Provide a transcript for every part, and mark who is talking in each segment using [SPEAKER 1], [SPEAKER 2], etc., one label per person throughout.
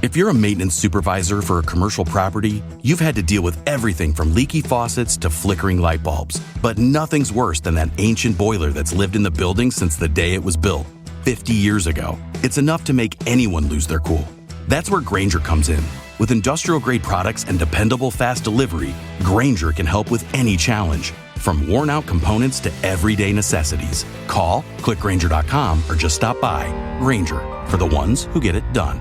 [SPEAKER 1] If you're a maintenance supervisor for a commercial property, you've had to deal with everything from leaky faucets to flickering light bulbs. But nothing's worse than that ancient boiler that's lived in the building since the day it was built, 50 years ago. It's enough to make anyone lose their cool. That's where Grainger comes in. With industrial-grade products and dependable fast delivery, Grainger can help with any challenge, from worn-out components to everyday necessities. Call, click Grainger.com, or just stop by. Grainger, for the ones who get it done.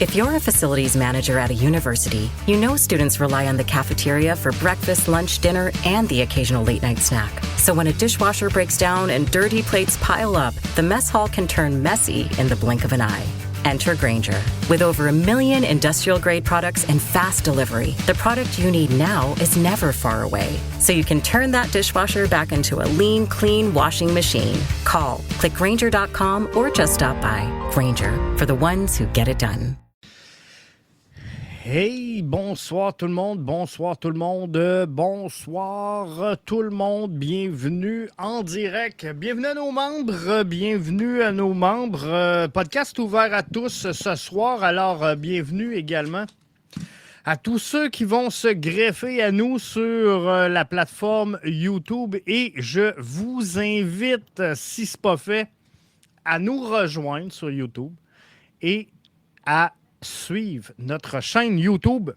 [SPEAKER 2] If you're a facilities manager at a university, you know students rely on the cafeteria for breakfast, lunch, dinner, and the occasional late-night snack. So when a dishwasher breaks down and dirty plates pile up, the mess hall can turn messy in the blink of an eye. Enter Grainger. With over 1 million industrial-grade products and fast delivery, the product you need now is never far away. So you can turn that dishwasher back into a lean, clean washing machine. Call, click Grainger.com, or just stop by. Grainger, for the ones who get it done.
[SPEAKER 3] Hey, bonsoir tout le monde, bonsoir tout le monde, bonsoir tout le monde, bienvenue en direct, bienvenue à nos membres, podcast ouvert à tous ce soir, alors bienvenue également à tous ceux qui vont se greffer à nous sur la plateforme YouTube et je vous invite, si ce n'est pas fait, à nous rejoindre sur YouTube et à suivre notre chaîne YouTube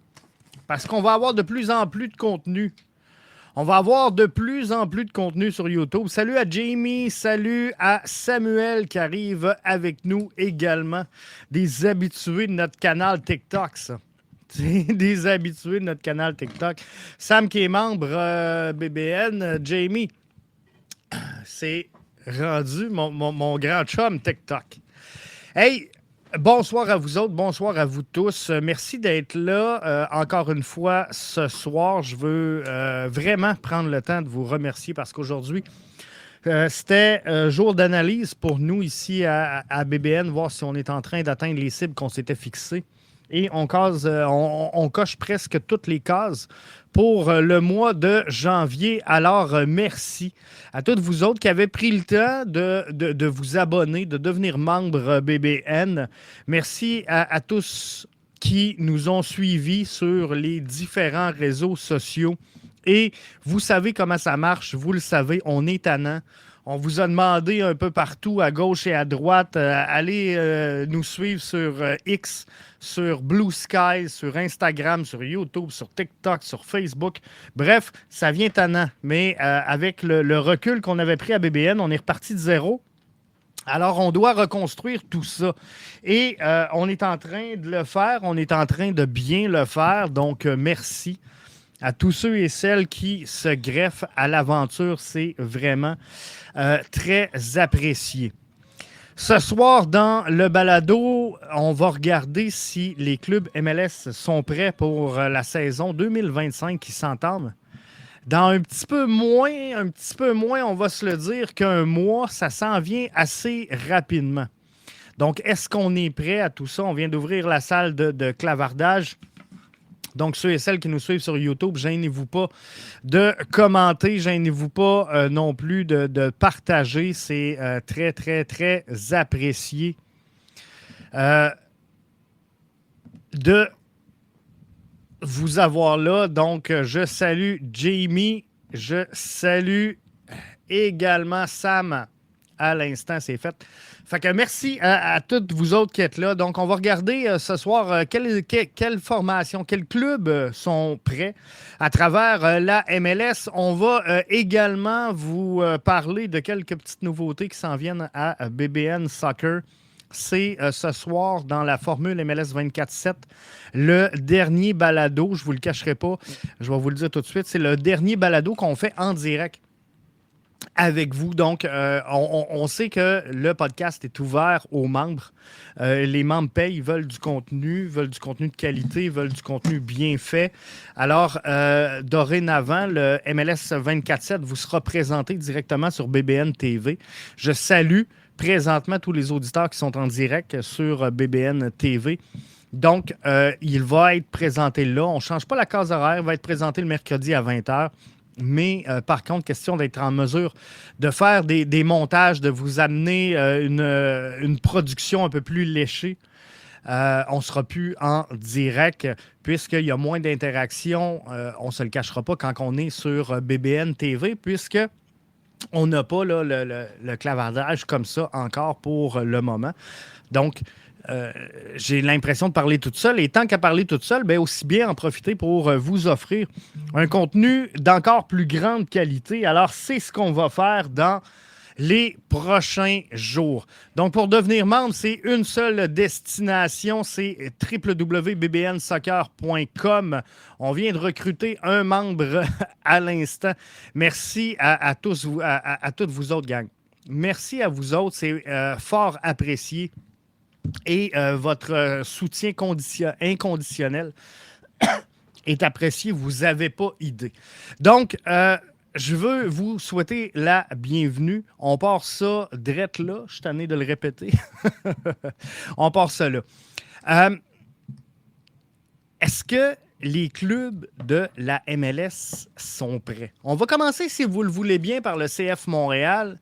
[SPEAKER 3] parce qu'on va avoir de plus en plus de contenu. On va avoir de plus en plus de contenu sur YouTube. Salut à Jamie, salut à Samuel qui arrive avec nous également. Des habitués de notre canal TikTok, ça. Des habitués de notre canal TikTok. Sam qui est membre BBN, Jamie, c'est rendu mon grand chum TikTok. Hey! Bonsoir à vous autres, bonsoir à vous tous. Merci d'être là encore une fois ce soir. Je veux vraiment prendre le temps de vous remercier parce qu'aujourd'hui, c'était jour d'analyse pour nous ici à BBN, voir si on est en train d'atteindre les cibles qu'on s'était fixées. Et on coche presque toutes les cases pour le mois de janvier. Alors, merci à toutes vous autres qui avez pris le temps de vous abonner, de devenir membre BBN. Merci à tous qui nous ont suivis sur les différents réseaux sociaux. Et vous savez comment ça marche, vous le savez, on est tannant. On vous a demandé un peu partout, à gauche et à droite, allez nous suivre sur X, sur Blue Sky, sur Instagram, sur YouTube, sur TikTok, sur Facebook. Bref, ça vient tannant. Mais avec le recul qu'on avait pris à BBN, on est reparti de zéro. Alors, on doit reconstruire tout ça. Et on est en train de le faire. On est en train de bien le faire. Donc, merci à tous ceux et celles qui se greffent à l'aventure. C'est vraiment très apprécié. Ce soir, dans le balado, on va regarder si les clubs MLS sont prêts pour la saison 2025 qui s'entame. Dans un petit peu moins, on va se le dire qu'un mois, ça s'en vient assez rapidement. Donc, est-ce qu'on est prêt à tout ça? On vient d'ouvrir la salle de clavardage. Donc, ceux et celles qui nous suivent sur YouTube, gênez-vous pas de commenter, gênez-vous pas non plus de partager. C'est très, très, très apprécié de vous avoir là. Donc, je salue Jamie, je salue également Sam. À l'instant, c'est fait. Fait que merci à toutes vous autres qui êtes là. Donc, on va regarder ce soir quelle formation, quels clubs sont prêts à travers la MLS. On va également vous parler de quelques petites nouveautés qui s'en viennent à BBN Soccer. C'est ce soir dans la formule MLS 24/7, le dernier balado. Je ne vous le cacherai pas, je vais vous le dire tout de suite. C'est le dernier balado qu'on fait en direct avec vous. Donc, on sait que le podcast est ouvert aux membres. Les membres payent, ils veulent du contenu de qualité, veulent du contenu bien fait. Alors, dorénavant, le MLS 24/7 vous sera présenté directement sur BBN TV. Je salue présentement tous les auditeurs qui sont en direct sur BBN TV. Donc, il va être présenté là. On ne change pas la case horaire. Il va être présenté le mercredi à 20h. Mais par contre, question d'être en mesure de faire des montages, de vous amener une production un peu plus léchée. on ne sera plus en direct puisqu'il y a moins d'interactions. On ne se le cachera pas quand on est sur BBN TV puisque on n'a pas là, le clavardage comme ça encore pour le moment. Donc, j'ai l'impression de parler toute seule. Et tant qu'à parler toute seule, bien, aussi bien en profiter pour vous offrir un contenu d'encore plus grande qualité. Alors, c'est ce qu'on va faire dans les prochains jours. Donc, pour devenir membre, c'est une seule destination, c'est www.bbnsoccer.com. On vient de recruter un membre à l'instant. Merci à tous, à toutes vous autres, gang. Merci à vous autres, c'est fort apprécié. Et votre soutien inconditionnel est apprécié, vous n'avez pas idée. Donc, je veux vous souhaiter la bienvenue. On part ça drette là. Je suis tanné de le répéter. On part ça là. Est-ce que les clubs de la MLS sont prêts? On va commencer, si vous le voulez bien, par le CF Montréal,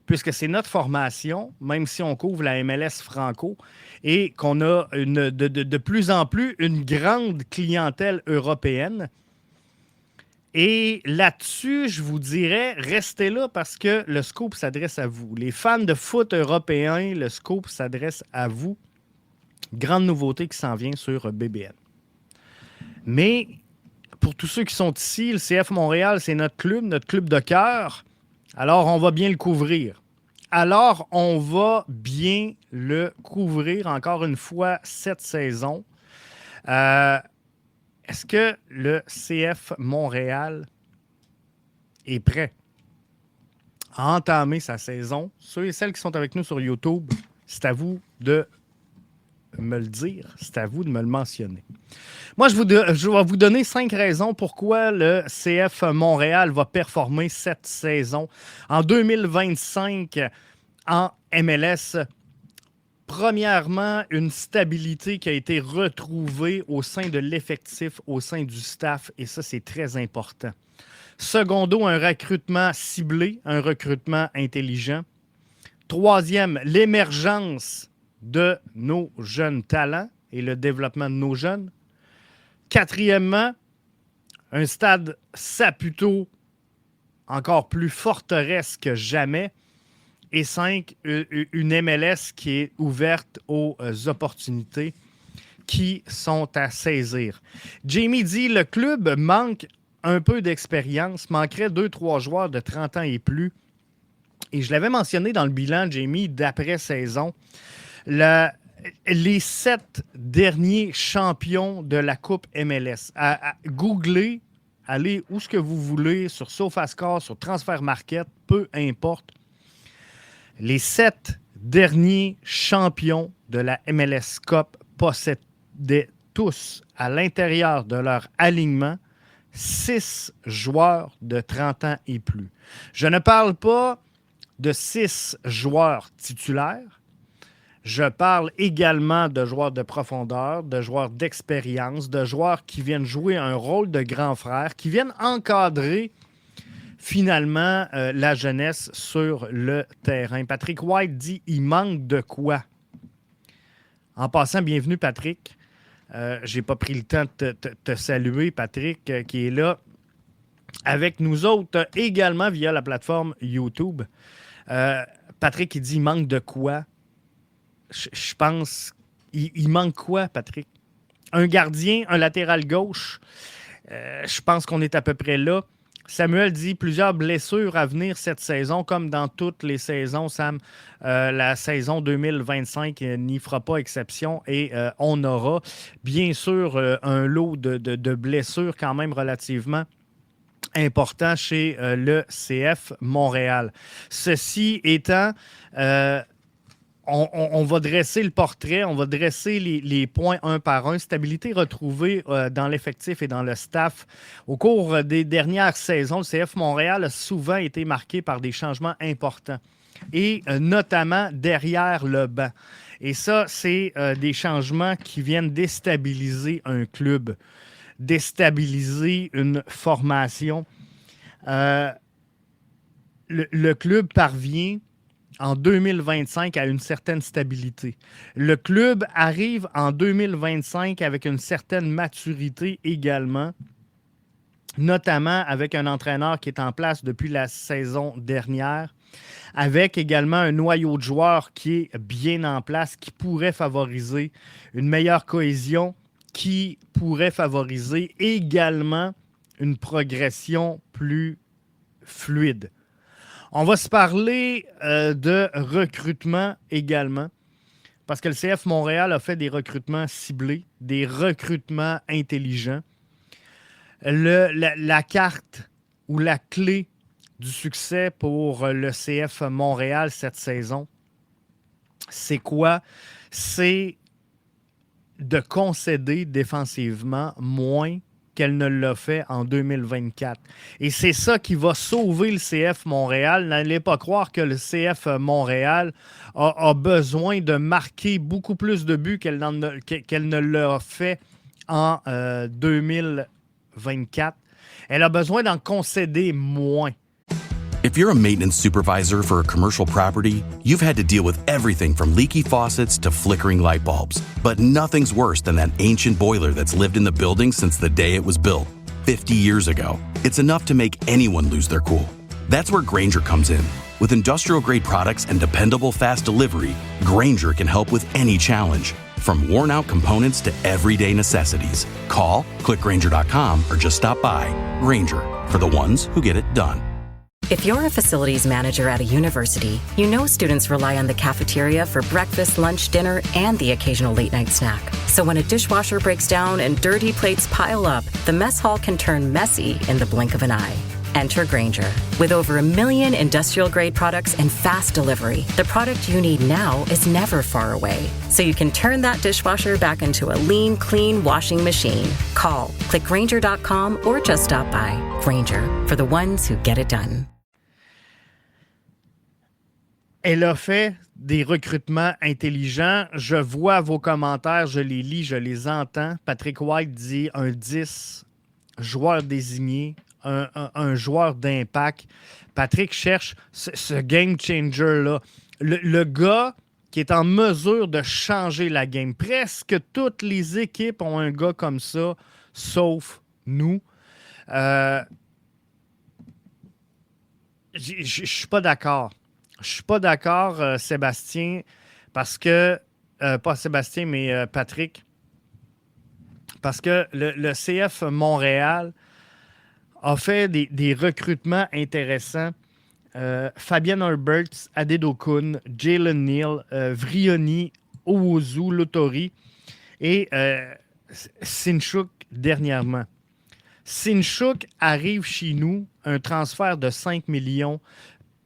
[SPEAKER 3] puisque c'est notre formation, même si on couvre la MLS franco, et qu'on a de plus en plus une grande clientèle européenne. Et là-dessus, je vous dirais, restez là parce que le scoop s'adresse à vous. Les fans de foot européen, le scoop s'adresse à vous. Grande nouveauté qui s'en vient sur BBN. Mais pour tous ceux qui sont ici, le CF Montréal, c'est notre club de cœur. Alors, on va bien le couvrir. Alors, on va bien le couvrir encore une fois cette saison. Est-ce que le CF Montréal est prêt à entamer sa saison? Ceux et celles qui sont avec nous sur YouTube, c'est à vous de me le dire, c'est à vous de me le mentionner. Moi, je vais vous donner 5 raisons pourquoi le CF Montréal va performer cette saison. En 2025, en MLS, premièrement, une stabilité qui a été retrouvée au sein de l'effectif, au sein du staff, et ça, c'est très important. Secondo, un recrutement ciblé, un recrutement intelligent. Troisième, l'émergence de nos jeunes talents et le développement de nos jeunes. Quatrièmement, un stade Saputo encore plus forteresse que jamais. Et 5, une MLS qui est ouverte aux opportunités qui sont à saisir. Jamie dit, le club manque un peu d'expérience, manquerait 2-3 joueurs de 30 ans et plus. Et je l'avais mentionné dans le bilan, Jamie, d'après-saison. Les 7 derniers champions de la Coupe MLS. Googlez, allez où ce que vous voulez, sur SofaScore, sur Transfer Market, peu importe. Les 7 derniers champions de la MLS Cup possédaient tous à l'intérieur de leur alignement 6 joueurs de 30 ans et plus. Je ne parle pas de 6 joueurs titulaires. Je parle également de joueurs de profondeur, de joueurs d'expérience, de joueurs qui viennent jouer un rôle de grand frère, qui viennent encadrer finalement la jeunesse sur le terrain. Patrick White dit « il manque de quoi ». En passant, bienvenue Patrick. Je n'ai pas pris le temps de te saluer, Patrick, qui est là avec nous autres également via la plateforme YouTube. Patrick, il dit « il manque de quoi ». Je pense, il manque quoi, Patrick? Un gardien, un latéral gauche. Je pense qu'on est à peu près là. Samuel dit plusieurs blessures à venir cette saison, comme dans toutes les saisons, Sam. La saison 2025 n'y fera pas exception et on aura bien sûr un lot de blessures quand même relativement important chez le CF Montréal. Ceci étant... On va dresser le portrait, on va dresser les points un par un. Stabilité retrouvée dans l'effectif et dans le staff. Au cours des dernières saisons, le CF Montréal a souvent été marqué par des changements importants, et notamment derrière le banc. Et ça, c'est des changements qui viennent déstabiliser un club, déstabiliser une formation. Le club parvient en 2025 à une certaine stabilité. Le club arrive en 2025 avec une certaine maturité également, notamment avec un entraîneur qui est en place depuis la saison dernière, avec également un noyau de joueurs qui est bien en place, qui pourrait favoriser une meilleure cohésion, qui pourrait favoriser également une progression plus fluide. On va se parler de recrutement également, parce que le CF Montréal a fait des recrutements ciblés, des recrutements intelligents. La carte ou la clé du succès pour le CF Montréal cette saison, c'est quoi? C'est de concéder défensivement moins qu'elle ne l'a fait en 2024. Et c'est ça qui va sauver le CF Montréal. N'allez pas croire que le CF Montréal a besoin de marquer beaucoup plus de buts qu'elle ne l'a fait en 2024. Elle a besoin d'en concéder moins.
[SPEAKER 1] If you're a maintenance supervisor for a commercial property, you've had to deal with everything from leaky faucets to flickering light bulbs. But nothing's worse than that ancient boiler that's lived in the building since the day it was built, 50 years ago. It's enough to make anyone lose their cool. That's where Grainger comes in. With industrial-grade products and dependable fast delivery, Grainger can help with any challenge. From worn-out components to everyday necessities. Call, click Grainger.com, or just stop by. Grainger, for the ones who get it done.
[SPEAKER 2] If you're a facilities manager at a university, you know students rely on the cafeteria for breakfast, lunch, dinner, and the occasional late-night snack. So when a dishwasher breaks down and dirty plates pile up, the mess hall can turn messy in the blink of an eye. Enter Grainger. With over 1 million industrial-grade products and fast delivery, the product you need now is never far away. So you can turn that dishwasher back into a lean, clean washing machine. Call, click Grainger.com, or just stop by. Grainger, for the ones who get it done.
[SPEAKER 3] Elle a fait des recrutements intelligents. Je vois vos commentaires, je les lis, je les entends. Patrick White dit un 10, joueur désigné, un joueur d'impact. Patrick cherche ce game changer-là. Le gars qui est en mesure de changer la game. Presque toutes les équipes ont un gars comme ça, sauf nous. Je suis pas d'accord. Je suis pas d'accord, Sébastien, parce que... pas Sébastien, mais Patrick. Parce que le CF Montréal a fait des recrutements intéressants. Fabian Herbert, Adedokun, Jalen Neal, Vrioni, Owozu, Lotori et Sinchuk dernièrement. Sinchuk arrive chez nous, un transfert de 5 millions,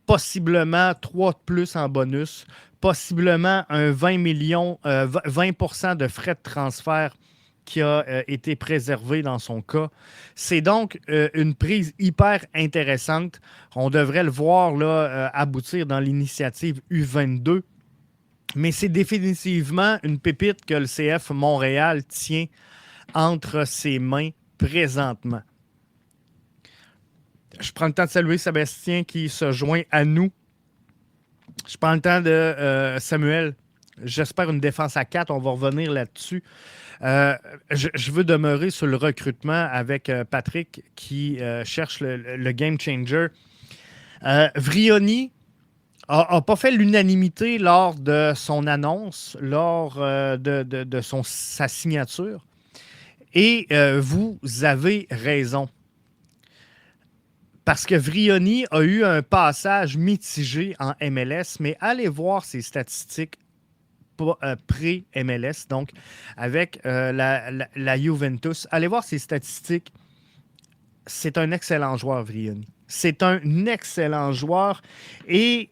[SPEAKER 3] possiblement 3 de plus en bonus, possiblement un 20% de frais de transfert qui a été préservé dans son cas. C'est donc une prise hyper intéressante. On devrait le voir là, aboutir dans l'initiative U22. Mais c'est définitivement une pépite que le CF Montréal tient entre ses mains présentement. Je prends le temps de saluer Sébastien qui se joint à nous. Je prends le temps de Samuel. J'espère une défense à 4. On va revenir là-dessus. Je veux demeurer sur le recrutement avec Patrick qui cherche le game changer. Vrioni n'a pas fait l'unanimité lors de son annonce, lors de sa signature. Et vous avez raison. Parce que Vrioni a eu un passage mitigé en MLS, mais allez voir ses statistiques pré-MLS, donc avec la Juventus. Allez voir ses statistiques. C'est un excellent joueur, Vrioni. C'est un excellent joueur et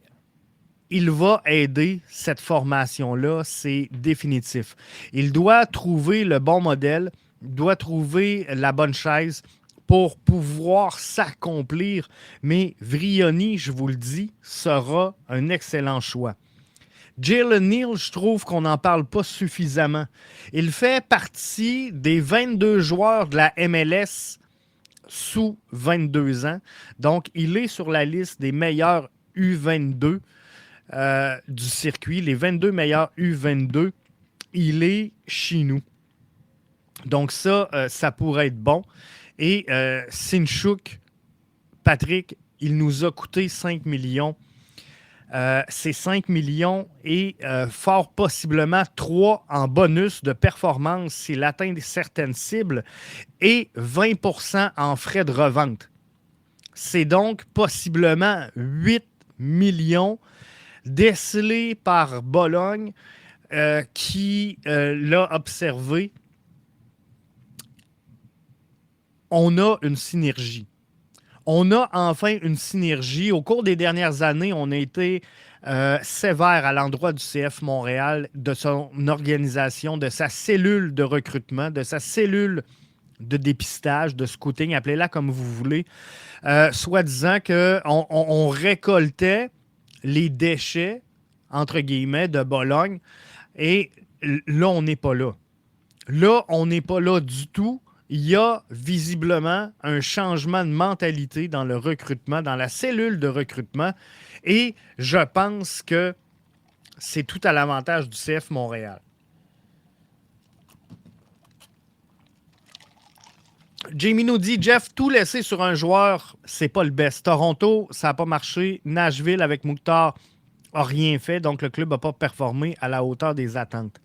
[SPEAKER 3] il va aider cette formation-là, c'est définitif. Il doit trouver le bon modèle, il doit trouver la bonne chaise pour pouvoir s'accomplir. Mais Vrioni, je vous le dis, sera un excellent choix. Jalen Neal, je trouve qu'on n'en parle pas suffisamment. Il fait partie des 22 joueurs de la MLS sous 22 ans. Donc, il est sur la liste des meilleurs U22. du circuit, les 22 meilleurs U22, il est chez nous. Donc ça, ça pourrait être bon. Et Sinchuk, Patrick, il nous a coûté 5 millions. C'est 5 millions et fort possiblement 3 en bonus de performance s'il atteint certaines cibles et 20% en frais de revente. C'est donc possiblement 8 millions décelés par Bologne qui l'a observé. On a une synergie. On a enfin une synergie. Au cours des dernières années, on a été sévère à l'endroit du CF Montréal, de son organisation, de sa cellule de recrutement, de sa cellule de dépistage, de scouting, appelez-la comme vous voulez, soi-disant qu'on récoltait les déchets, entre guillemets, de Bologne. Et là, on n'est pas là. Là, on n'est pas là du tout. Il y a visiblement un changement de mentalité dans le recrutement, dans la cellule de recrutement. Et je pense que c'est tout à l'avantage du CF Montréal. Jamie nous dit, Jeff, tout laisser sur un joueur, c'est pas le best. Toronto, ça n'a pas marché. Nashville, avec Mukhtar, n'a rien fait. Donc, le club n'a pas performé à la hauteur des attentes.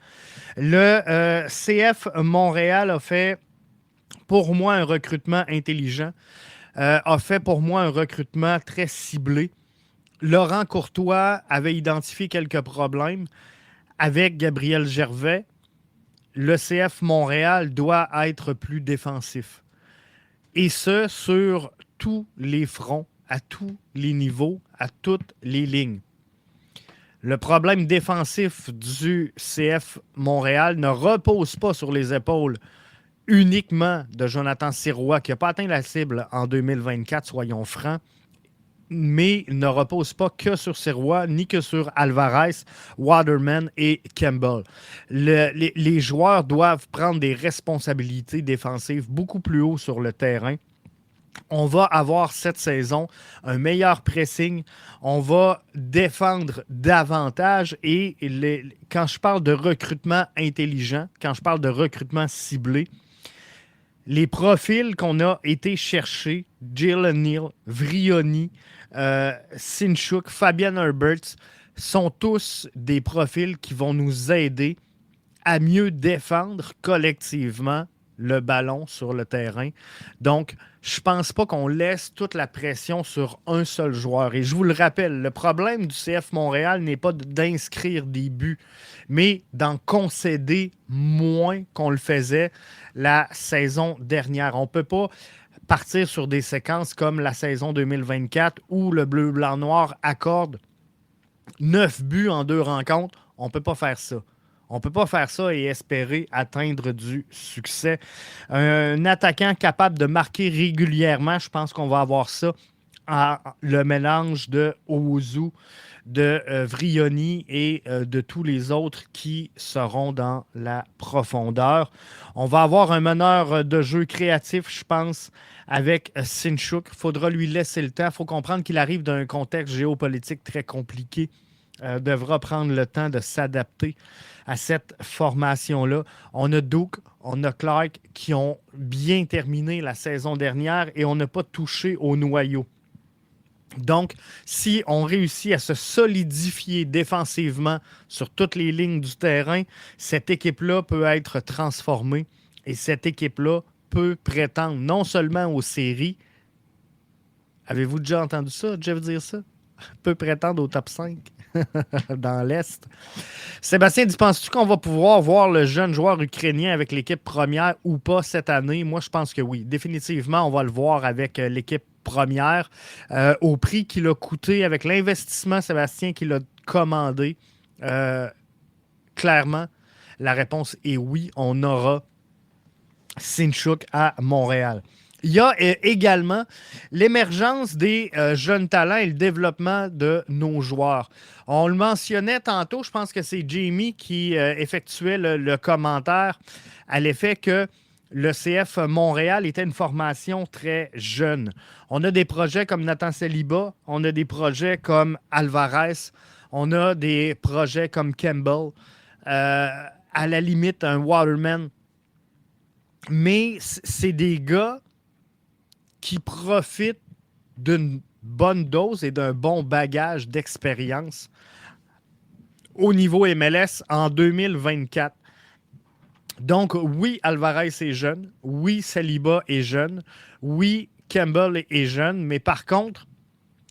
[SPEAKER 3] Le CF Montréal a fait, pour moi, un recrutement intelligent. A fait, pour moi, un recrutement très ciblé. Laurent Courtois avait identifié quelques problèmes avec Gabriel Gervais. Le CF Montréal doit être plus défensif. Et ce, sur tous les fronts, à tous les niveaux, à toutes les lignes. Le problème défensif du CF Montréal ne repose pas sur les épaules uniquement de Jonathan Sirois, qui n'a pas atteint la cible en 2024, soyons francs, mais ne repose pas que sur Sirois, ni que sur Alvarez, Waterman et Campbell. Les joueurs doivent prendre des responsabilités défensives beaucoup plus haut sur le terrain. On va avoir cette saison un meilleur pressing. On va défendre davantage. Et quand je parle de recrutement intelligent, quand je parle de recrutement ciblé, les profils qu'on a été chercher, Jalen Neal, Vrioni, Sinchuk, Fabian Herberts, sont tous des profils qui vont nous aider à mieux défendre collectivement le ballon sur le terrain. Donc, je ne pense pas qu'on laisse toute la pression sur un seul joueur. Et je vous le rappelle, le problème du CF Montréal n'est pas d'inscrire des buts, mais d'en concéder moins qu'on le faisait la saison dernière. On ne peut pas partir sur des séquences comme la saison 2024 où le bleu-blanc-noir accorde 9 buts en 2 rencontres. On ne peut pas faire ça. On ne peut pas faire ça et espérer atteindre du succès. Un attaquant capable de marquer régulièrement, je pense qu'on va avoir ça. Le mélange de Owusu, de Vrioni et de tous les autres qui seront dans la profondeur. On va avoir un meneur de jeu créatif, je pense, avec Sinchuk. Il faudra lui laisser le temps. Il faut comprendre qu'il arrive d'un contexte géopolitique très compliqué. Devra prendre le temps de s'adapter à cette formation-là. On a Duke, on a Clark qui ont bien terminé la saison dernière et on n'a pas touché au noyau. Donc, si on réussit à se solidifier défensivement sur toutes les lignes du terrain, cette équipe-là peut être transformée et cette équipe-là peut prétendre non seulement aux séries. Avez-vous déjà entendu ça, Jeff, dire ça? Peut prétendre au top 5 dans l'Est. Sébastien, penses-tu qu'on va pouvoir voir le jeune joueur ukrainien avec l'équipe première ou pas cette année? Moi, je pense que oui. Définitivement, on va le voir avec l'équipe première. Au prix qu'il a coûté, avec l'investissement, Sébastien, qu'il a commandé, clairement, la réponse est oui. On aura Sinchuk à Montréal. Il y a également l'émergence des jeunes talents et le développement de nos joueurs. On le mentionnait tantôt, je pense que c'est Jamie qui effectuait le commentaire à l'effet que le CF Montréal était une formation très jeune. On a des projets comme Nathan Saliba, on a des projets comme Alvarez, On a des projets comme Campbell, à la limite un Waterman. Mais c'est des gars qui profitent d'une bonne dose et d'un bon bagage d'expérience au niveau MLS en 2024. Donc, oui, Alvarez est jeune. Oui, Saliba est jeune. Oui, Campbell est jeune. Mais par contre,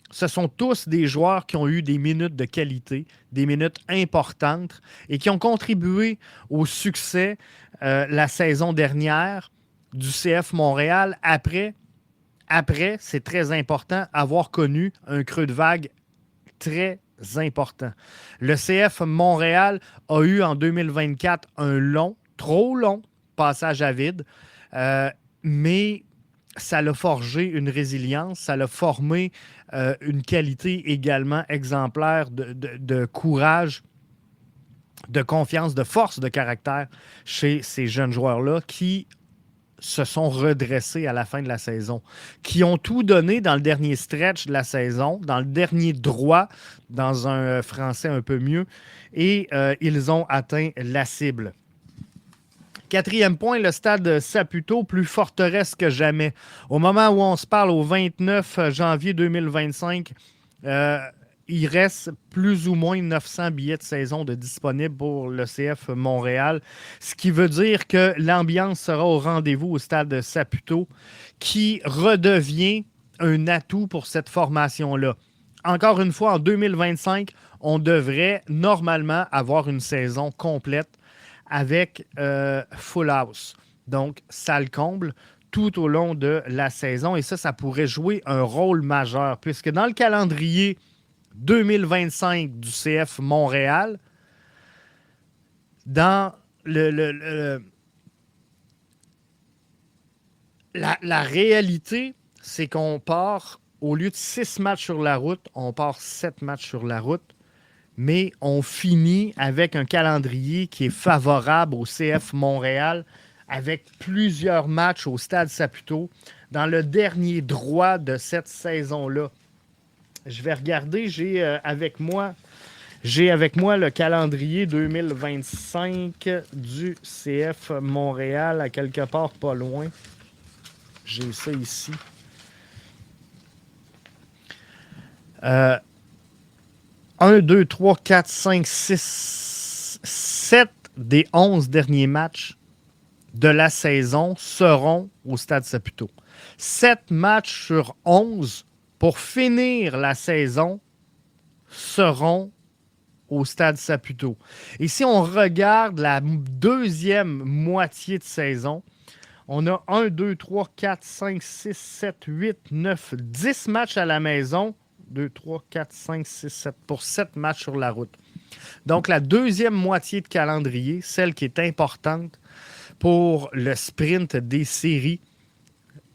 [SPEAKER 3] ce sont tous des joueurs qui ont eu des minutes de qualité, des minutes importantes et qui ont contribué au succès la saison dernière du CF Montréal après, c'est très important, avoir connu un creux de vague très important. Le CF Montréal a eu en 2024 un long, trop long passage à vide, mais ça l'a forgé une résilience, ça l'a formé une qualité également exemplaire de courage, de confiance, de force de caractère chez ces jeunes joueurs-là qui se sont redressés à la fin de la saison, qui ont tout donné dans le dernier stretch de la saison, dans le dernier droit, dans un français un peu mieux, et ils ont atteint la cible. 4e point, le stade Saputo, plus forteresse que jamais. Au moment où on se parle, au 29 janvier 2025, il reste plus ou moins 900 billets de saison de disponibles pour le CF Montréal, ce qui veut dire que l'ambiance sera au rendez-vous au stade Saputo, qui redevient un atout pour cette formation-là. Encore une fois, en 2025, on devrait normalement avoir une saison complète avec full house. Donc, salle comble tout au long de la saison. Et ça pourrait jouer un rôle majeur, puisque dans le calendrier 2025 du CF Montréal, dans la réalité, c'est qu'on part, au lieu de 6 matchs sur la route, on part 7 matchs sur la route, mais on finit avec un calendrier qui est favorable au CF Montréal, avec plusieurs matchs au Stade Saputo, dans le dernier droit de cette saison-là. Je vais regarder, j'ai avec moi le calendrier 2025 du CF Montréal, à quelque part pas loin. J'ai ça ici. 1, 2, 3, 4, 5, 6, 7 des 11 derniers matchs de la saison seront au Stade Saputo. 7 matchs sur 11 pour finir la saison seront au Stade Saputo. Et si on regarde la deuxième moitié de saison, on a 1, 2, 3, 4, 5, 6, 7, 8, 9, 10 matchs à la maison. 2, 3, 4, 5, 6, 7 pour 7 matchs sur la route. Donc, la deuxième moitié de calendrier, celle qui est importante pour le sprint des séries,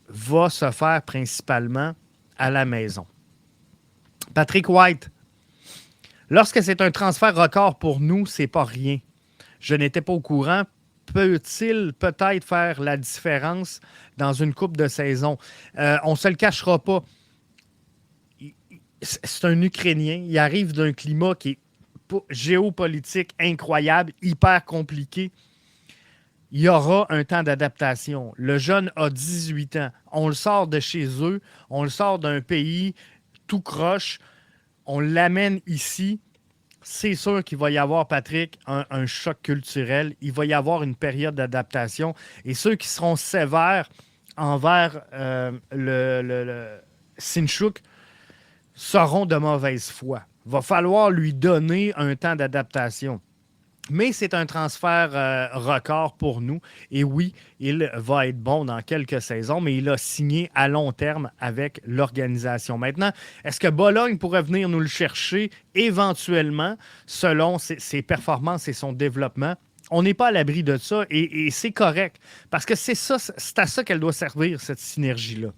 [SPEAKER 3] va se faire principalement à la maison. Patrick White, lorsque c'est un transfert record pour nous, c'est pas rien. Je n'étais pas au courant. Peut-il peut-être faire la différence dans une coupe de saison? On ne se le cachera pas. C'est un Ukrainien. Il arrive d'un climat qui est géopolitique incroyable, hyper compliqué. Il y aura un temps d'adaptation. Le jeune a 18 ans. On le sort de chez eux. On le sort d'un pays tout croche. On l'amène ici. C'est sûr qu'il va y avoir, Patrick, un choc culturel. Il va y avoir une période d'adaptation. Et ceux qui seront sévères envers le Sinchuk seront de mauvaise foi. Il va falloir lui donner un temps d'adaptation. Mais c'est un transfert record pour nous. Et oui, il va être bon dans quelques saisons, mais il a signé à long terme avec l'organisation. Maintenant, est-ce que Bologne pourrait venir nous le chercher éventuellement selon ses performances et son développement? On n'est pas à l'abri de ça et c'est correct parce que c'est à ça qu'elle doit servir, cette synergie-là.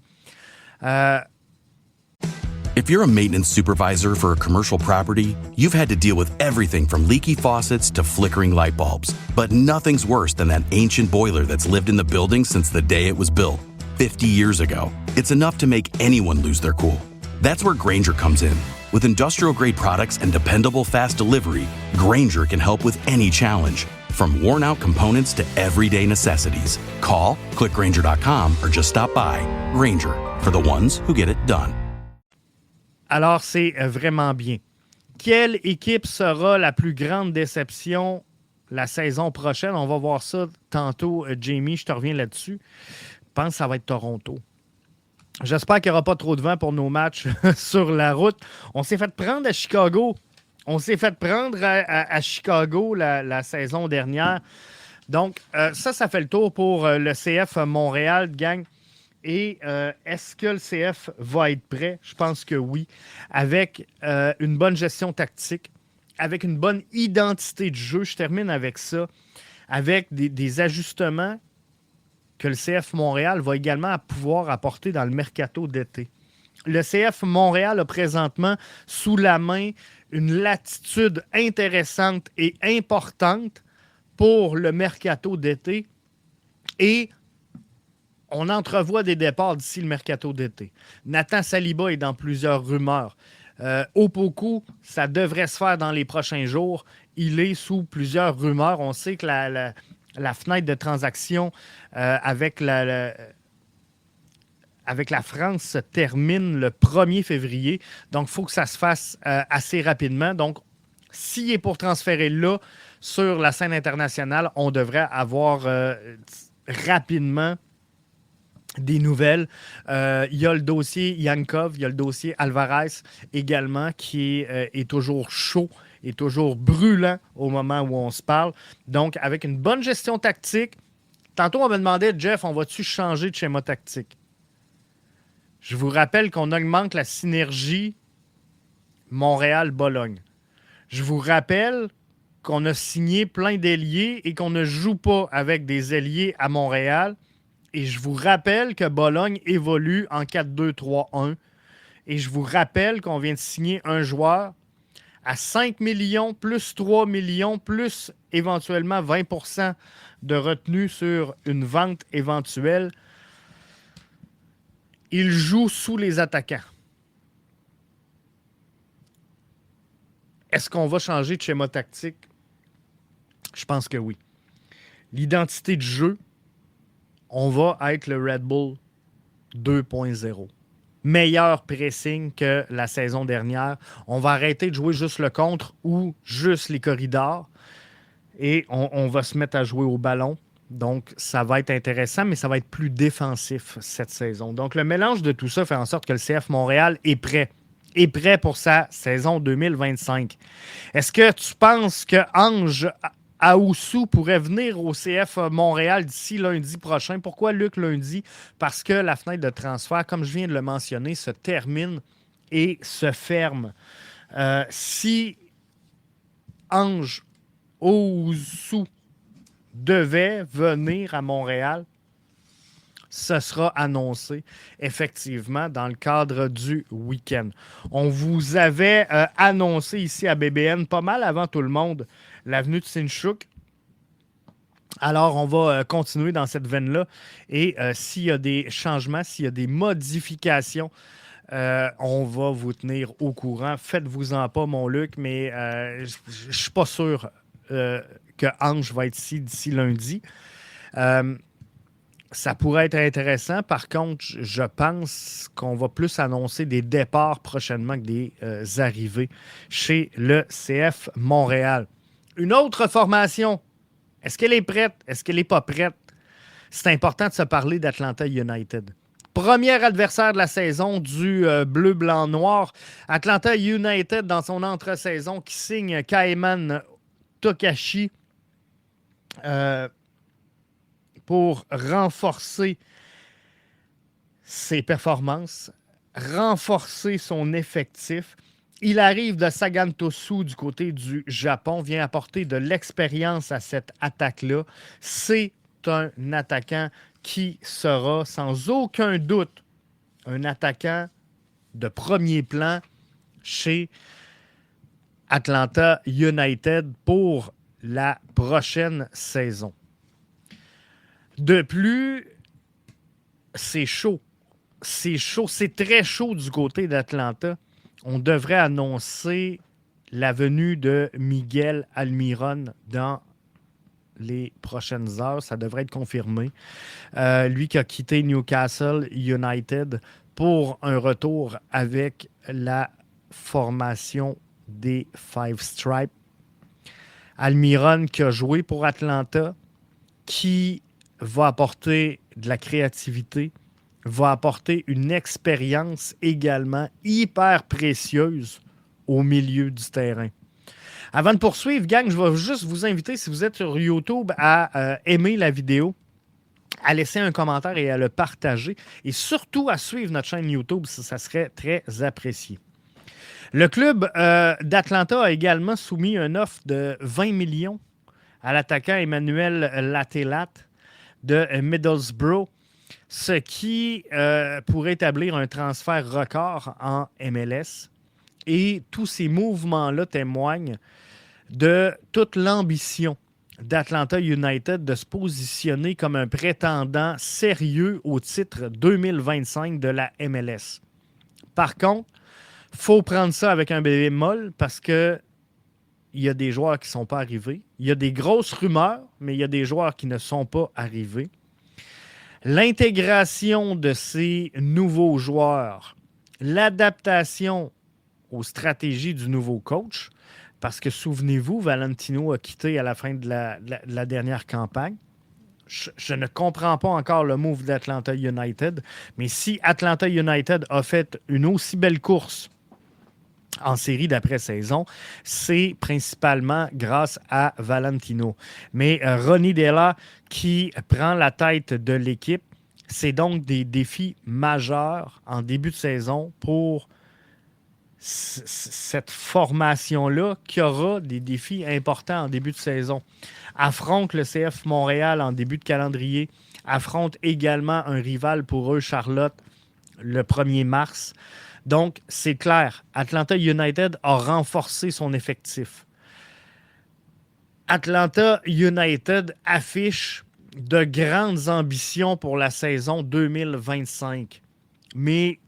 [SPEAKER 1] If you're a maintenance supervisor for a commercial property, you've had to deal with everything from leaky faucets to flickering light bulbs. But nothing's worse than that ancient boiler that's lived in the building since the day it was built, 50 years ago. It's enough to make anyone lose their cool. That's where Grainger comes in. With industrial-grade products and dependable fast delivery, Grainger can help with any challenge. From worn-out components to everyday necessities. Call, click Grainger.com, or just stop by. Grainger, for the ones who get it done.
[SPEAKER 3] Alors, c'est vraiment bien. Quelle équipe sera la plus grande déception la saison prochaine? On va voir ça tantôt, Jamie. Je te reviens là-dessus. Je pense que ça va être Toronto. J'espère qu'il n'y aura pas trop de vent pour nos matchs sur la route. On s'est fait prendre à Chicago. On s'est fait prendre à Chicago la saison dernière. Donc, ça fait le tour pour le CF Montréal, gang. Et est-ce que le CF va être prêt? Je pense que oui. Avec une bonne gestion tactique, avec une bonne identité de jeu. Je termine avec ça. Avec des ajustements que le CF Montréal va également pouvoir apporter dans le mercato d'été. Le CF Montréal a présentement sous la main une latitude intéressante et importante pour le mercato d'été et on entrevoit des départs d'ici le mercato d'été. Nathan Saliba est dans plusieurs rumeurs. Opoku, ça devrait se faire dans les prochains jours. Il est sous plusieurs rumeurs. On sait que la fenêtre de transaction avec la France se termine le 1er février. Donc, il faut que ça se fasse assez rapidement. Donc, s'il est pour transférer là sur la scène internationale, on devrait avoir rapidement des nouvelles. Il y a le dossier Yankov, il y a le dossier Alvarez également qui est toujours chaud et toujours brûlant au moment où on se parle. Donc, avec une bonne gestion tactique, tantôt on me demandait, Jeff, on va-tu changer de schéma tactique? Je vous rappelle qu'on augmente la synergie Montréal-Bologne. Je vous rappelle qu'on a signé plein d'ailiers et qu'on ne joue pas avec des ailiers à Montréal. Et je vous rappelle que Bologne évolue en 4-2-3-1. Et je vous rappelle qu'on vient de signer un joueur à 5 millions, plus 3 millions, plus éventuellement 20% de retenue sur une vente éventuelle. Il joue sous les attaquants. Est-ce qu'on va changer de schéma tactique? Je pense que oui. L'identité de jeu, on va être le Red Bull 2.0. Meilleur pressing que la saison dernière. On va arrêter de jouer juste le contre ou juste les corridors et on va se mettre à jouer au ballon. Donc, ça va être intéressant, mais ça va être plus défensif cette saison. Donc, le mélange de tout ça fait en sorte que le CF Montréal est prêt. Est prêt pour sa saison 2025. Est-ce que tu penses que Ange Aoussou pourrait venir au CF Montréal d'ici lundi prochain? Pourquoi Luc lundi? Parce que la fenêtre de transfert, comme je viens de le mentionner, se termine et se ferme. Si Ange Aoussou devait venir à Montréal, ce sera annoncé effectivement dans le cadre du week-end. On vous avait annoncé ici à BBN pas mal avant tout le monde l'avenue de Sinchuk. Alors, on va continuer dans cette veine-là et s'il y a des changements, s'il y a des modifications, on va vous tenir au courant. Faites-vous-en pas, mon Luc, mais je ne suis pas sûr que Ange va être ici d'ici lundi. Ça pourrait être intéressant. Par contre, je pense qu'on va plus annoncer des départs prochainement que des arrivées chez le CF Montréal. Une autre formation, est-ce qu'elle est prête? Est-ce qu'elle n'est pas prête? C'est important de se parler d'Atlanta United. Premier adversaire de la saison du bleu, blanc, noir. Atlanta United dans son entre-saison qui signe Kaiman Tokashi pour renforcer ses performances, renforcer son effectif. Il arrive de Sagan Tosu du côté du Japon, vient apporter de l'expérience à cette attaque-là. C'est un attaquant qui sera sans aucun doute un attaquant de premier plan chez Atlanta United pour la prochaine saison. De plus, c'est chaud. C'est chaud, c'est très chaud du côté d'Atlanta. on devrait annoncer la venue de Miguel Almiron dans les prochaines heures. Ça devrait être confirmé. Lui qui a quitté Newcastle United pour un retour avec la formation des Five Stripes. Almiron qui a joué pour Atlanta, qui va apporter de la créativité, va apporter une expérience également hyper précieuse au milieu du terrain. Avant de poursuivre, gang, je vais juste vous inviter, si vous êtes sur YouTube, à aimer la vidéo, à laisser un commentaire et à le partager, et surtout à suivre notre chaîne YouTube, ça serait très apprécié. Le club d'Atlanta a également soumis une offre de 20 millions à l'attaquant Emmanuel Latelat de Middlesbrough, ce qui pourrait établir un transfert record en MLS. Et tous ces mouvements-là témoignent de toute l'ambition d'Atlanta United de se positionner comme un prétendant sérieux au titre 2025 de la MLS. Par contre, il faut prendre ça avec un bémol parce que il y a des joueurs qui ne sont pas arrivés. Il y a des grosses rumeurs, mais il y a des joueurs qui ne sont pas arrivés. L'intégration de ces nouveaux joueurs, l'adaptation aux stratégies du nouveau coach, parce que souvenez-vous, Valentino a quitté à la fin de la dernière campagne. Je ne comprends pas encore le move d'Atlanta United, mais si Atlanta United a fait une aussi belle course en série d'après-saison, c'est principalement grâce à Valentino. Mais Ronny Dela qui prend la tête de l'équipe, c'est donc des défis majeurs en début de saison pour cette formation-là qui aura des défis importants en début de saison. Affronte le CF Montréal en début de calendrier, affronte également un rival pour eux, Charlotte, le 1er mars. Donc, c'est clair, Atlanta United a renforcé son effectif. Atlanta United affiche de grandes ambitions pour la saison 2025. Mais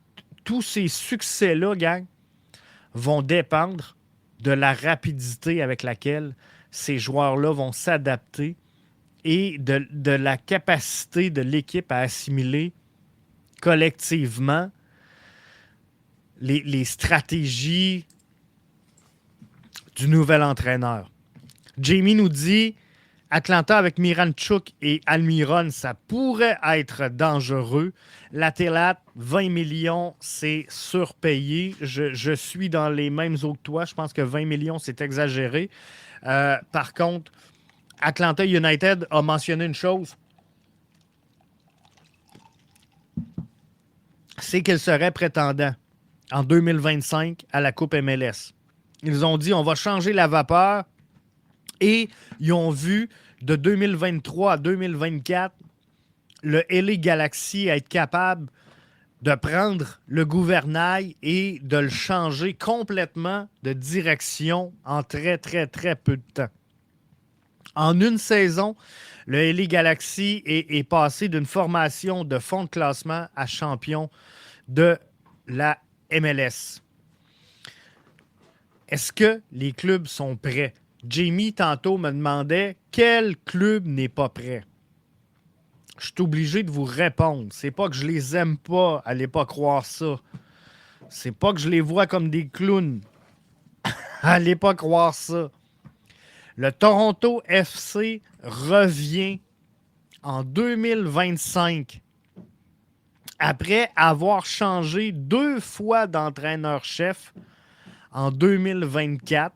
[SPEAKER 3] tous ces succès-là, gang, vont dépendre de la rapidité avec laquelle ces joueurs-là vont s'adapter et de la capacité de l'équipe à assimiler collectivement les stratégies du nouvel entraîneur. Jamie nous dit Atlanta avec Miranchuk et Almiron, ça pourrait être dangereux. Latelat, 20 millions, c'est surpayé. Je suis dans les mêmes eaux que toi. Je pense que 20 millions, c'est exagéré. Par contre, Atlanta United a mentionné une chose. C'est qu'il serait prétendant en 2025 à la Coupe MLS. Ils ont dit on va changer la vapeur et ils ont vu de 2023 à 2024 le LA Galaxy être capable de prendre le gouvernail et de le changer complètement de direction en très, très, très peu de temps. En une saison, le LA Galaxy est passé d'une formation de fond de classement à champion de la MLS. Est-ce que les clubs sont prêts? Jamie, tantôt, me demandait quel club n'est pas prêt. Je suis obligé de vous répondre. C'est pas que je les aime pas, allez pas croire ça. C'est pas que je les vois comme des clowns. Allez pas croire ça. Le Toronto FC revient en 2025 après avoir changé 2 fois d'entraîneur-chef en 2024.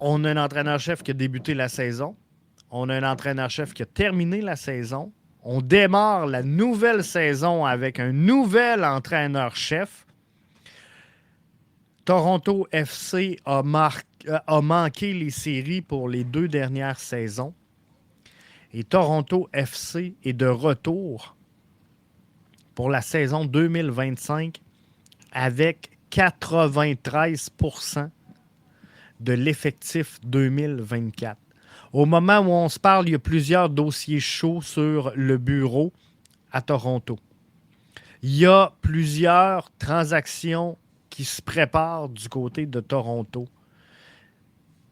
[SPEAKER 3] On a un entraîneur-chef qui a débuté la saison. On a un entraîneur-chef qui a terminé la saison. On démarre la nouvelle saison avec un nouvel entraîneur-chef. Toronto FC a manqué les séries pour les 2 dernières saisons. Et Toronto FC est de retour pour la saison 2025 avec 93% de l'effectif 2024. Au moment où on se parle, il y a plusieurs dossiers chauds sur le bureau à Toronto. Il y a plusieurs transactions qui se préparent du côté de Toronto.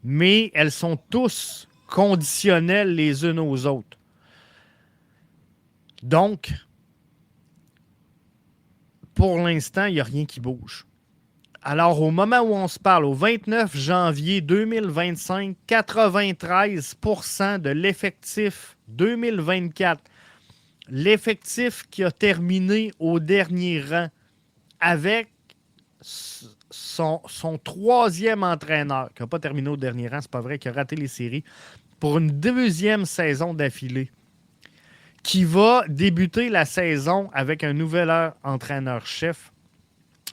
[SPEAKER 3] Mais elles sont tous conditionnelles les unes aux autres. Donc, pour l'instant, il n'y a rien qui bouge. Alors, au moment où on se parle, au 29 janvier 2025, 93% de l'effectif 2024, l'effectif qui a terminé au dernier rang avec son troisième entraîneur, qui n'a pas terminé au dernier rang, c'est pas vrai, qui a raté les séries, pour une deuxième saison d'affilée, qui va débuter la saison avec un nouvel entraîneur-chef.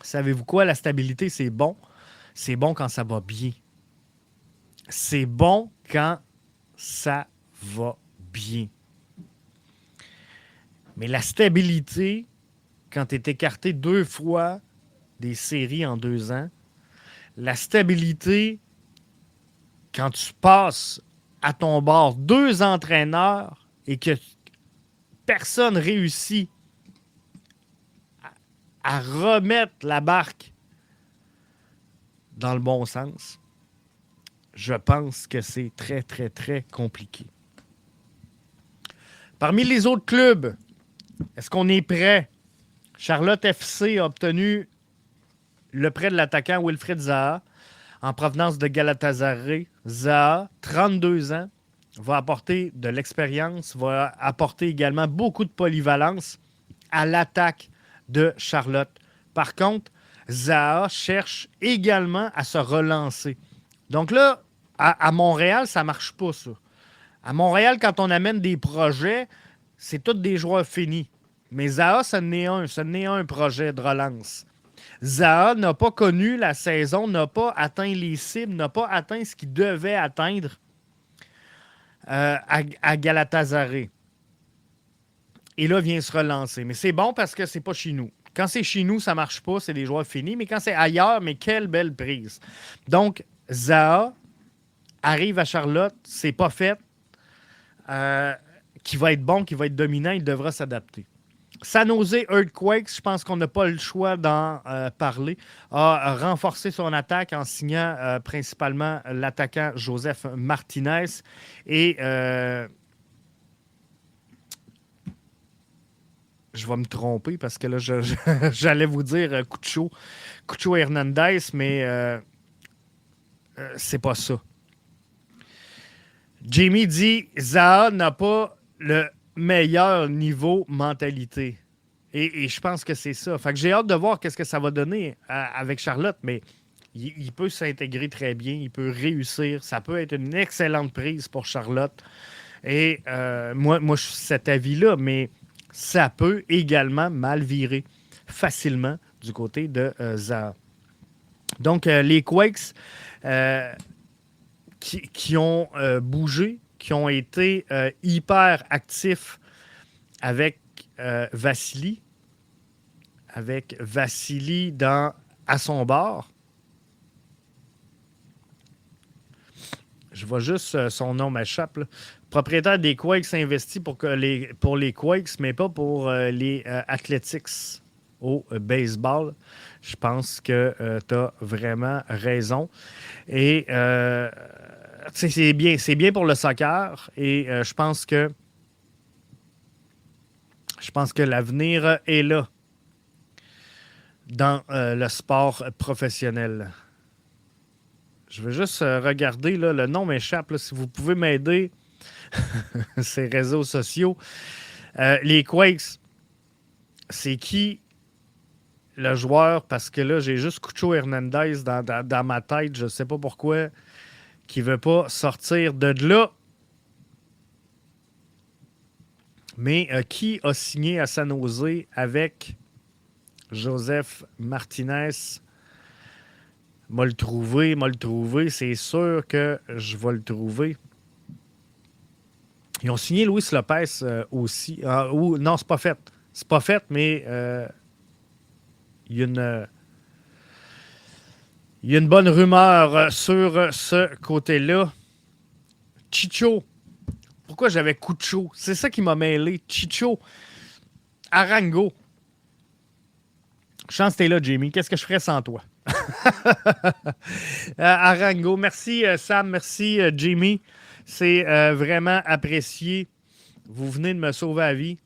[SPEAKER 3] Savez-vous quoi? La stabilité, c'est bon. C'est bon quand ça va bien. C'est bon quand ça va bien. Mais la stabilité, quand tu es écarté 2 fois des séries en 2 ans, la stabilité, quand tu passes à ton bord 2 entraîneurs et que personne réussit à remettre la barque dans le bon sens, je pense que c'est très, très, très compliqué. Parmi les autres clubs, est-ce qu'on est prêt? Charlotte FC a obtenu le prêt de l'attaquant Wilfried Zaha en provenance de Galatasaray. Zaha, 32 ans, va apporter de l'expérience, va apporter également beaucoup de polyvalence à l'attaque de Charlotte. Par contre, Zaha cherche également à se relancer. Donc là, à Montréal, ça ne marche pas, ça. À Montréal, quand on amène des projets, c'est tous des joueurs finis. Mais Zaha, ce n'est un projet de relance. Zaha n'a pas connu la saison, n'a pas atteint les cibles, n'a pas atteint ce qu'il devait atteindre à Galatasaray. Et là, vient se relancer. Mais c'est bon parce que c'est pas chez nous. Quand c'est chez nous, ça marche pas, c'est des joueurs finis. Mais quand c'est ailleurs, mais quelle belle prise. Donc, Zaha arrive à Charlotte, c'est pas fait. Qui va être bon, qui va être dominant, il devra s'adapter. San Jose Earthquakes, je pense qu'on n'a pas le choix d'en parler, a renforcé son attaque en signant principalement l'attaquant Joseph Martinez et je vais me tromper parce que là, j'allais vous dire Cucho Hernandez, mais c'est pas ça. Jamie dit Zaha n'a pas le meilleur niveau mentalité. Et je pense que c'est ça. Fait que j'ai hâte de voir qu'est-ce que ça va donner avec Charlotte, mais il peut s'intégrer très bien, il peut réussir. Ça peut être une excellente prise pour Charlotte. Et moi, je suis cet avis-là, mais ça peut également mal virer facilement du côté de Zaha. Donc, les Quakes qui ont bougé, qui ont été hyper actifs avec Vassili. Avec Vassili à son bord. Je vois juste son nom m'échappe. Là. Propriétaire des Quakes investi pour les Quakes, mais pas pour les Athletics au baseball. Je pense que tu as vraiment raison. Et c'est bien pour le soccer. Et je pense que l'avenir est là dans le sport professionnel. Je vais juste regarder, là, le nom m'échappe. Là, si vous pouvez m'aider, ces réseaux sociaux. Les Quakes, c'est qui le joueur? Parce que là, j'ai juste Cucho Hernandez dans ma tête. Je ne sais pas pourquoi. Qui ne veut pas sortir de là. Mais qui a signé à San Jose avec Joseph Martinez? M'a le trouver. C'est sûr que je vais le trouver. Ils ont signé Luis Lopez aussi. Non, c'est pas fait. C'est pas fait, mais il y a une bonne rumeur sur ce côté-là. Chicho. Pourquoi j'avais Cucho? C'est ça qui m'a mêlé. Chicho Arango. Chance, t'es là, Jamie. Qu'est-ce que je ferais sans toi? Arango. Merci, Sam. Merci, Jamie. C'est vraiment apprécié. Vous venez de me sauver la vie.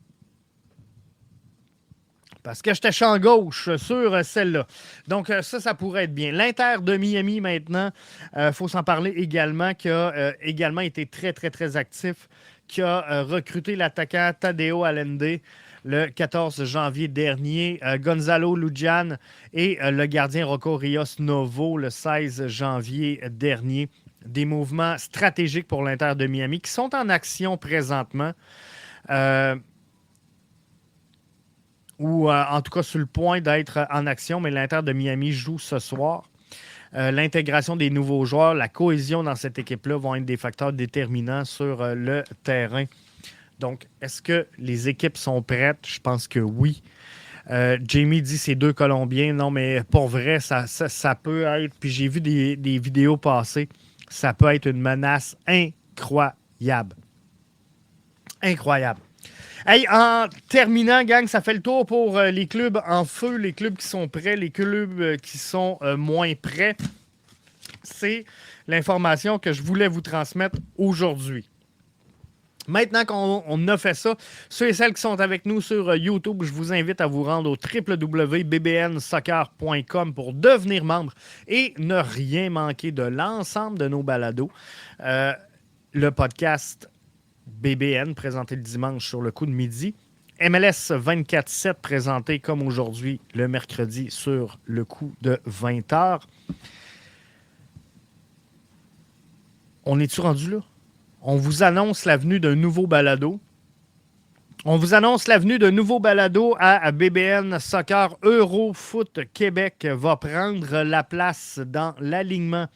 [SPEAKER 3] Parce que j'étais champ gauche sur celle-là. Donc, ça pourrait être bien. L'Inter de Miami, maintenant, il faut s'en parler également, qui a également été très, très, très actif, qui a recruté l'attaquant Tadeo Allende le 14 janvier dernier, Gonzalo Lujan et le gardien Rocco Rios Novo le 16 janvier dernier. Des mouvements stratégiques pour l'Inter de Miami qui sont en action présentement. Ou en tout cas sur le point d'être en action, mais l'Inter de Miami joue ce soir. L'intégration des nouveaux joueurs, la cohésion dans cette équipe-là vont être des facteurs déterminants sur le terrain. Donc, est-ce que les équipes sont prêtes? Je pense que oui. Jamie dit c'est 2 Colombiens. Non, mais pour vrai, ça peut être, puis j'ai vu des vidéos passer, ça peut être une menace incroyable. Incroyable. Hey, en terminant, gang, ça fait le tour pour les clubs en feu, les clubs qui sont prêts, les clubs qui sont moins prêts. C'est l'information que je voulais vous transmettre aujourd'hui. Maintenant qu'on a fait ça, ceux et celles qui sont avec nous sur YouTube, je vous invite à vous rendre au www.bbnsoccer.com pour devenir membre et ne rien manquer de l'ensemble de nos balados. Le podcast BBN, présenté le dimanche sur le coup de midi. MLS 24/7, présenté comme aujourd'hui le mercredi sur le coup de 20h. On est-tu rendu là? On vous annonce la venue d'un nouveau balado. On vous annonce la venue d'un nouveau balado à BBN Soccer. Eurofoot Québec va prendre la place dans l'alignement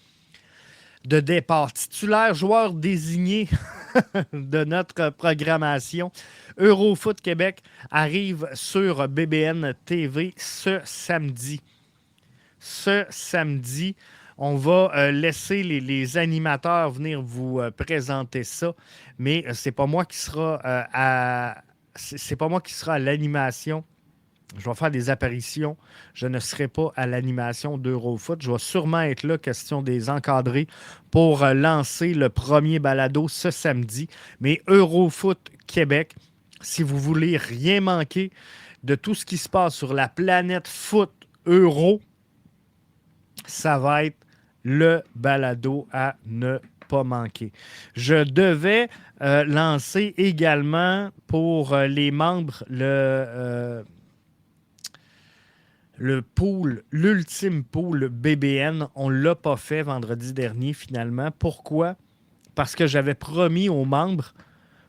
[SPEAKER 3] de départ. Titulaire, joueur désigné de notre programmation. Eurofoot Québec arrive sur BBN TV ce samedi. Ce samedi, on va laisser les animateurs venir vous présenter ça, mais c'est pas moi qui sera à l'animation. Je vais faire des apparitions. Je ne serai pas à l'animation d'Eurofoot. Je vais sûrement être là, question des encadrés, pour lancer le premier balado ce samedi. Mais Eurofoot Québec, si vous voulez rien manquer de tout ce qui se passe sur la planète foot euro, ça va être le balado à ne pas manquer. Je devais lancer également pour les membres le pool, l'ultime pool BBN. On ne l'a pas fait vendredi dernier finalement. Pourquoi? Parce que j'avais promis aux membres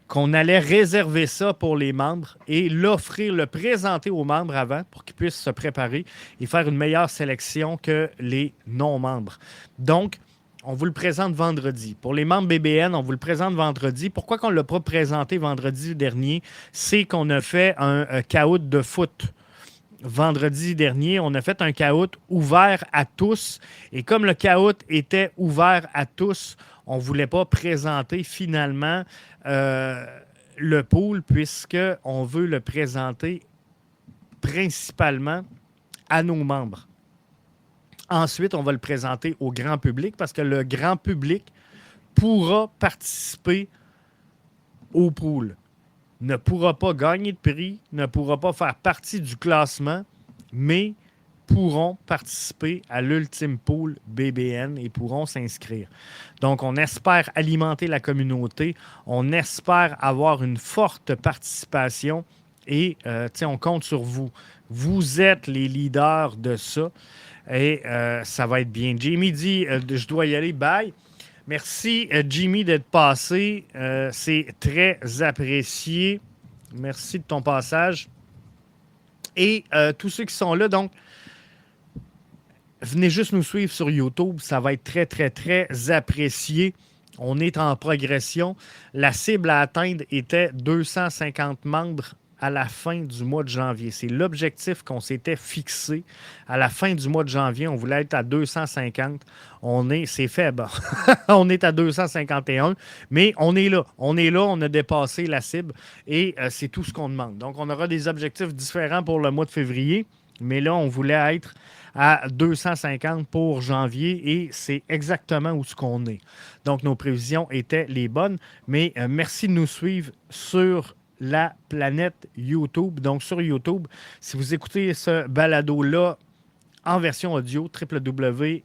[SPEAKER 3] qu'on allait réserver ça pour les membres et l'offrir, le présenter aux membres avant pour qu'ils puissent se préparer et faire une meilleure sélection que les non-membres. Donc, on vous le présente vendredi. Pour les membres BBN, on vous le présente vendredi. Pourquoi on ne l'a pas présenté vendredi dernier? C'est qu'on a fait un caout de foot. Vendredi dernier, on a fait un caout ouvert à tous. Et comme le caout était ouvert à tous, on ne voulait pas présenter finalement le pool puisqu'on veut le présenter principalement à nos membres. Ensuite, on va le présenter au grand public parce que le grand public pourra participer au pool. Ne pourra pas gagner de prix, ne pourra pas faire partie du classement, mais pourront participer à l'ultime pool BBN et pourront s'inscrire. Donc, on espère alimenter la communauté, on espère avoir une forte participation et on compte sur vous. Vous êtes les leaders de ça et ça va être bien. Jamie dit, je dois y aller, bye. Merci, Jimmy, d'être passé. C'est très apprécié. Merci de ton passage. Et tous ceux qui sont là, donc, venez juste nous suivre sur YouTube. Ça va être très, très, très apprécié. On est en progression. La cible à atteindre était 250 membres à la fin du mois de janvier. C'est l'objectif qu'on s'était fixé. À la fin du mois de janvier, on voulait être à 250. C'est faible. On est à 251, mais on est là. On a dépassé la cible et c'est tout ce qu'on demande. Donc, on aura des objectifs différents pour le mois de février. Mais là, on voulait être à 250 pour janvier et c'est exactement où ce qu'on est. Donc, nos prévisions étaient les bonnes. Mais merci de nous suivre sur la planète YouTube. Donc, sur YouTube, si vous écoutez ce balado-là en version audio, www.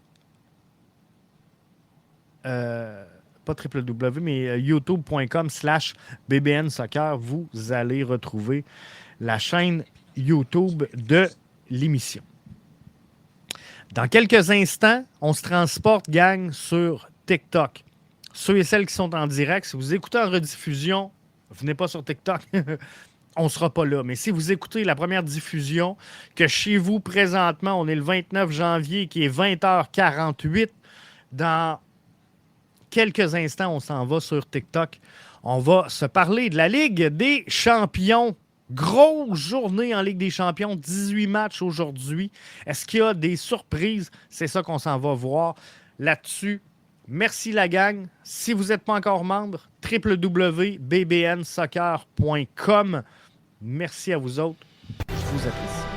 [SPEAKER 3] Pas www, mais youtube.com/BBN Soccer, vous allez retrouver la chaîne YouTube de l'émission. Dans quelques instants, on se transporte, gang, sur TikTok. Ceux et celles qui sont en direct, si vous écoutez en rediffusion, venez pas sur TikTok. On ne sera pas là. Mais si vous écoutez la première diffusion, que chez vous, présentement, on est le 29 janvier, qui est 20h48, dans quelques instants, on s'en va sur TikTok. On va se parler de la Ligue des champions. Grosse journée en Ligue des champions, 18 matchs aujourd'hui. Est-ce qu'il y a des surprises? C'est ça qu'on s'en va voir là-dessus. Merci la gang. Si vous n'êtes pas encore membre, www.bbnsoccer.com. Merci à vous autres. Je vous apprécie.